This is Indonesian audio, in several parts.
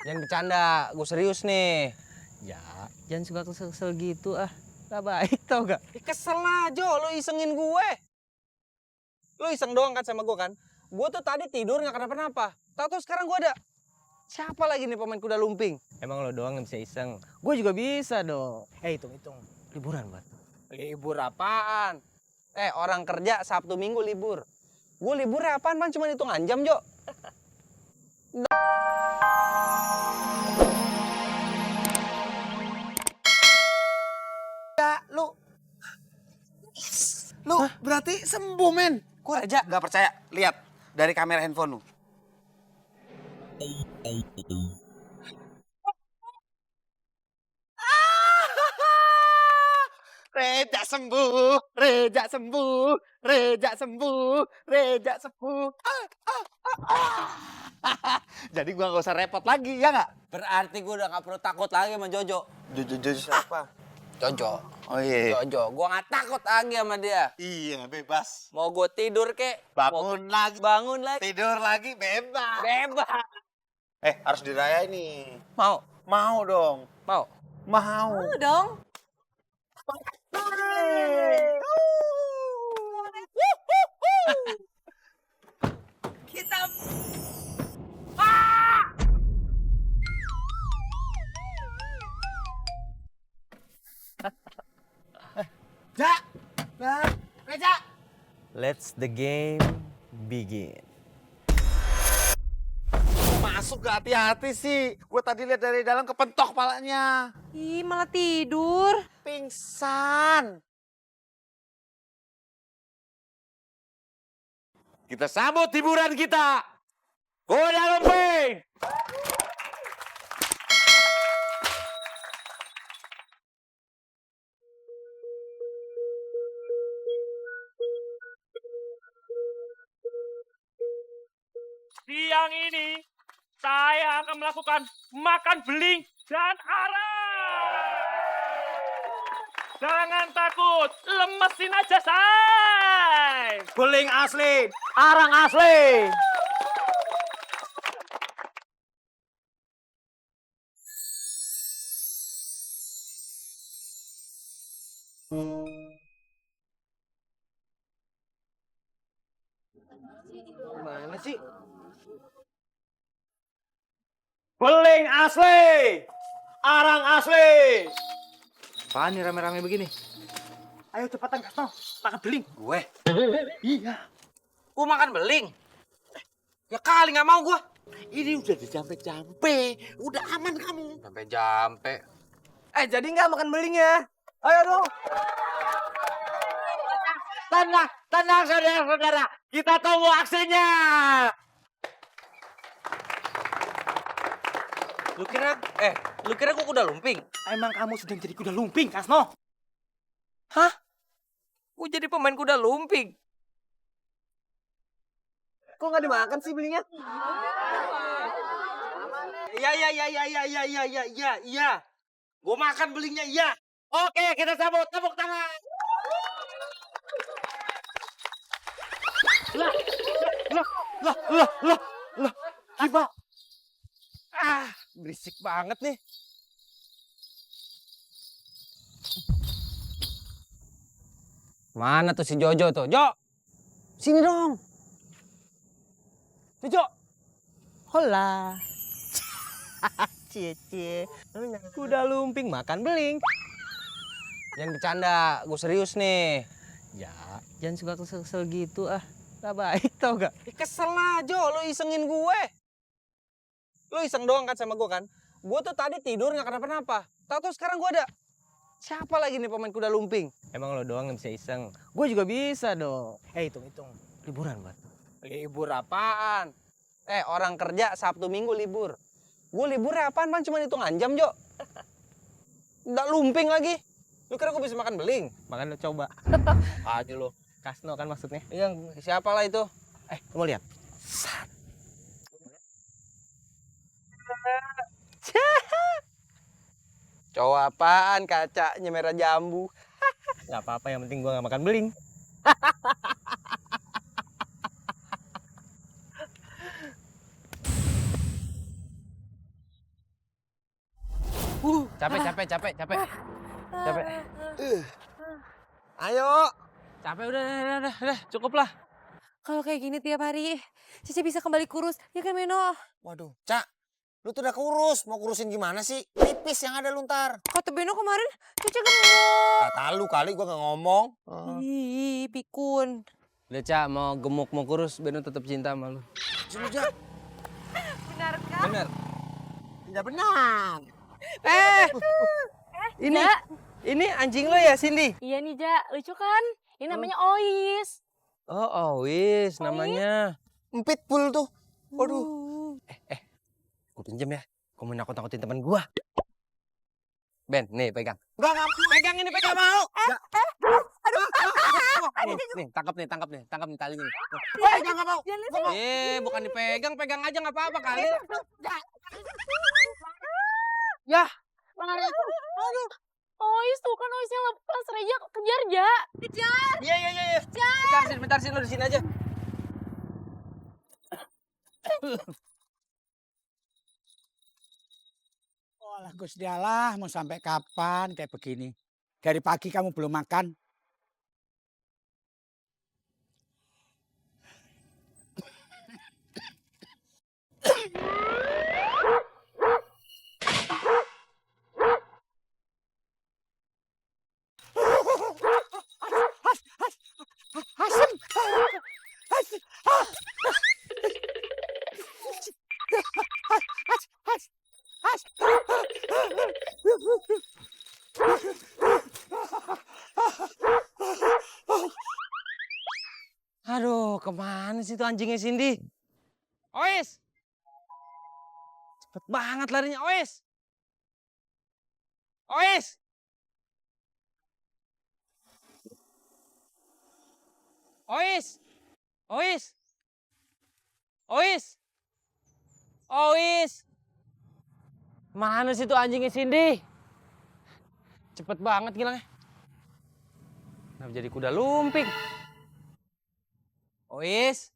Jangan bercanda, gue serius nih. Ya, jangan suka kesel-kesel gitu ah. Gak baik tau gak? Kesel aja lo isengin gue. Lo iseng doang kan sama gue kan? Gue tuh tadi tidur gak kenapa-napa. Tahu sekarang gue ada. Siapa lagi nih pemain kuda lumping? Emang lo doang yang bisa iseng. Gue juga bisa dong. Hitung-hitung. Liburan buat. Libur apaan? Orang kerja Sabtu Minggu libur. Gue liburnya apaan bang? Cuma hitungan jam, Jo. Ya, lu berarti sembuh, men. Gue aja. Gak percaya? Lihat dari kamera handphone lu. Reja sembuh, Reja sembuh, Reja sembuh, Reja sembuh. Jadi gua gak usah repot lagi, ya nggak? Berarti gue udah gak perlu takut lagi sama Jojo. Jojo siapa? Jojo. Oh iya. Jojo. Gue gak takut lagi sama dia. Iya, bebas. Mau gue tidur kek. Bangun lagi, Bangun lagi. tidur lagi, bebas. Bebas. Harus dirayain nih. Mau? Mau dong. Mau? Mau. Mau dong. Kita... Reja. Let's the game begin. Masuk gak hati-hati sih. Gue tadi lihat dari dalam kepentok palanya. Ih, malah tidur. Pingsan. Kita sambut hiburan kita. Kuda lumping. Siang ini saya akan melakukan makan beling dan arang. Jangan takut, lemesin aja say. Beling asli, arang asli. Gimana sih? Beling asli, arang asli. Apaan nih rame-rame begini? Ayo cepatan Kasno, makan beling. Gue? Iya. Gue makan beling? Ya kali gak mau gue. Ini udah dijampe-jampe. Udah aman kamu. Sampai jampe. Jadi nggak makan belingnya? Ayo dong. Tenang saudara-saudara, kita tunggu aksinya. Lu kira gue kuda lumping? Emang kamu sedang jadi kuda lumping, Kasno? Hah? Gue jadi pemain kuda lumping? Kok nggak dimakan sih belingnya? Iya. Gue makan belingnya, iya. Oke, kita sambut, tepuk tangan. Lah. Gimana? Berisik banget nih. Mana tuh si Jojo tuh? Jo! Sini dong. Jojo! Hola. Cie. Kuda lumping makan beling. Jangan bercanda, gue serius nih. Ya, jangan suka kesel-kesel gitu ah. Gak baik tau gak? Kesel aja lo isengin gue. Lo iseng doang kan sama gue kan? Gue tuh tadi tidur gak kenapa-napa. Tahu sekarang gue ada. Siapa lagi nih pemain kuda lumping? Emang lo doang yang bisa iseng. Gue juga bisa dong. Hitung-hitung. Liburan buat. Libur apaan? Orang kerja Sabtu Minggu libur. Gue liburnya apaan bang? Cuma hitungan jam, Jo. Nggak lumping lagi. Lu kira gue bisa makan beling? Makan lo coba. Aja lo. Kasno kan maksudnya. Iya, siapa lah itu? Lo mau lihat? Cowok apaan? Kacanya merah jambu. Gak apa-apa, yang penting gue gak makan beling. Capek. Capek. Ayo. Capek udah, cukup lah. Kalau kayak gini tiap hari, Cece bisa kembali kurus. Ya kan, Beno? Waduh, Cak. Lu tuh udah kurus. Mau kurusin gimana sih? Tipis yang ada lu ntar. Kata Beno kemarin, Cece gemuk. Kata lu kali gua gak ngomong. Ih, pikun. Udah, Cak, mau gemuk mau kurus, Beno tetap cinta sama lu. Sini, Cak. Benar kan? Bener. Tidak benar. Ini anjing lo ya, Cindy? Iya nih, Ja. Lucu kan? Ini namanya Ois. Oh, Wis namanya. Empit pul tuh. Waduh. Gue pinjem ya. Gue mau nakut-nakutin teman gua. Ben, nih pegang. Enggak Pegang ini, pegang. mau. Nih, tangkap nih talinya nih. Enggak mau. Bukan dipegang, pegang aja nggak apa-apa kali. Ya, Mana? Aduh. Ois tuh kan Ois yang lepas. Reja kejar, Ja. Kejar. iya. Bentar sini, lu di sini aja. Walah Gusti Allah, mau sampai kapan kayak begini? Dari pagi kamu belum makan. Asem. Aduh, kemana sih tuh anjingnya Cindy? Ois! Cepet banget larinya, Ois! Ois! Ois! Ois! Ois! Ois! Mana sih tuh anjingnya Cindy? Cepet banget ngilangnya. Kenapa jadi kuda lumping? Ois!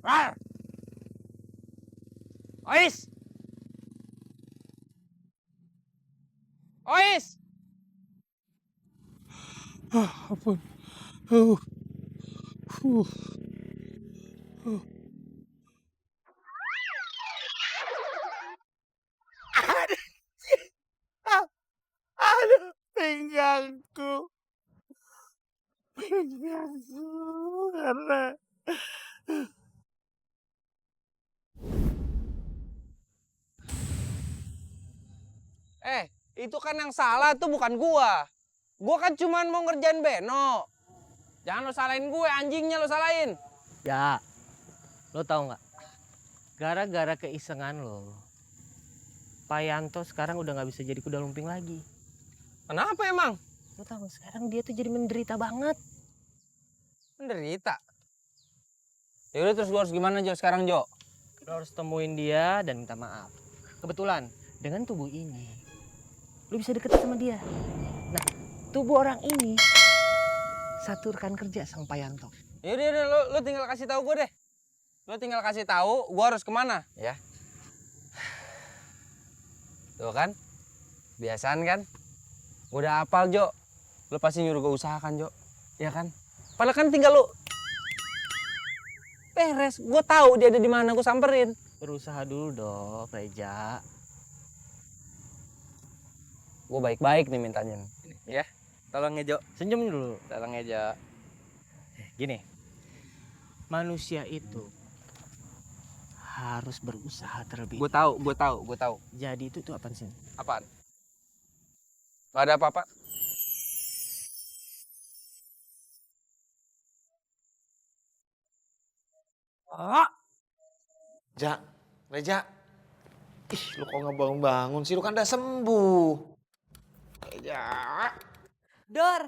Rar! Ois! Ois! Ampun. Aduh, pinggangku. Karena Itu kan yang salah tuh bukan gua. Gua kan cuman mau ngerjain Beno. Jangan lo salahin gue, anjingnya lo salahin. Ya, lo tau nggak? Gara-gara keisengan lo, Pak Yanto sekarang udah nggak bisa jadi kuda lumping lagi. Kenapa emang? Lo tau nggak? Sekarang dia tuh jadi menderita banget. Menderita. Yaudah terus gua harus gimana Jo sekarang Jo? Lo harus temuin dia dan minta maaf. Kebetulan dengan tubuh ini, lo bisa deket sama dia. Nah, tubuh orang ini satu rekan kerja sama Pak Yanto. Yaudah, lo tinggal kasih tahu gue deh. Lo tinggal kasih tahu gue harus kemana, ya? Tuh kan, biasaan kan? Gue udah hafal Jo. Lo pasti nyuruh gue usahakan Jo, ya kan? Padahal kan tinggal lo beres. Gue tahu dia ada di mana, gue samperin. Berusaha dulu dong, Reja. Gue baik-baik nih mintanya, ya? Tolong ya Jo. Senyum dulu. Tolong ya Jo. Gini, manusia itu harus berusaha terlebih. Gue tahu. Jadi itu apaan sih? Apaan? Gak ada apa-apa. Ja, Reja. Ih, lu kok nggak bangun-bangun sih? Lu kan udah sembuh. Reja. Dor.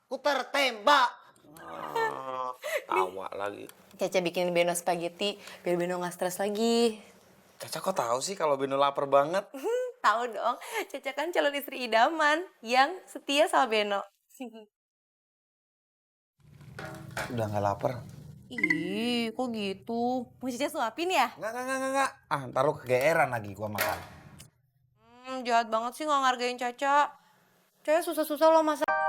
Ku tertembak. Tawa lagi. Cece bikin Beno spaghetti biar Beno nggak stres lagi. Caca kok tahu sih kalau Beno lapar banget? Tahu dong, Cece kan calon istri idaman yang setia sama Beno. Udah nggak lapar. Ih, kok gitu? Mau Cica suapin ya? Enggak. Ah, ntar lu kegeeran lagi gua makan. Jahat banget sih nggak ngargain Caca. Caca susah-susah loh masak.